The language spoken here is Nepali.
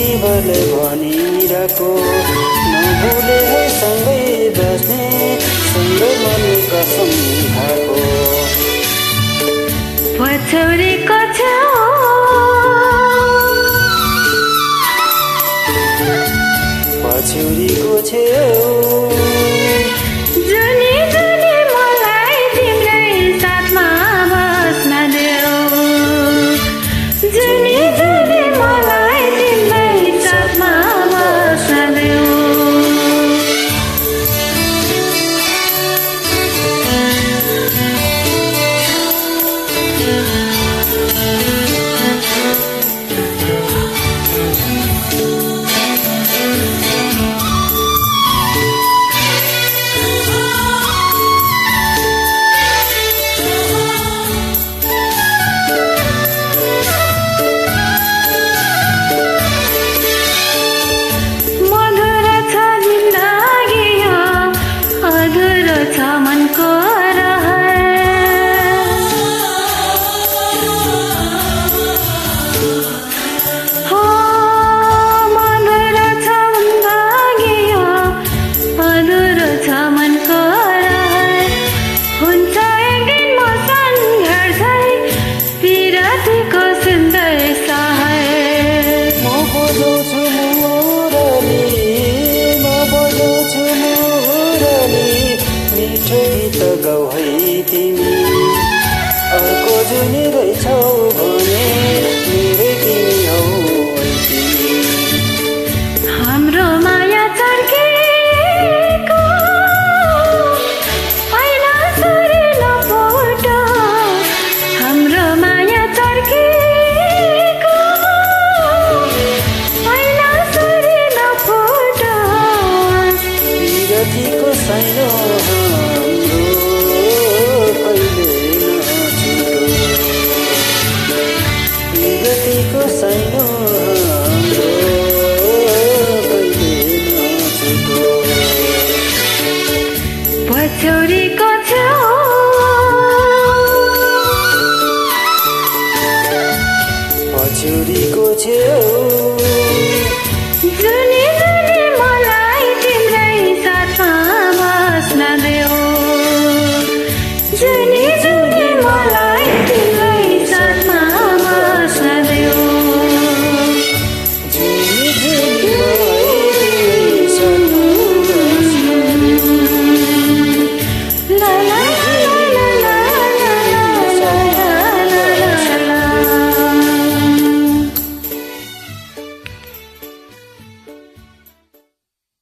जिन्दगीभरले भनिरहेको नभुले है सँगै बस्ने सँगै मर्ने कसम खाएको पछौरीको छेउ पछौरीको छेउ जुनी जुनी मलाई तिम्रै साथमा बस्न देऊ जुनी जुनी मलाई तिम्रै साथमा बस्न देऊ गाउ है तिमी अर्को जुनी रहेछौ भने मेरै तिमी हौ तिमी हाम्रो माया चर्केको पहिला सरी नफुट हाम्रो माया चर्केको पहिला सरी नफुट विरतीको साइनो साइनो हाम्रो कहिले नछुटो पछौरीको छेउ पछौरीको छेउ जुनी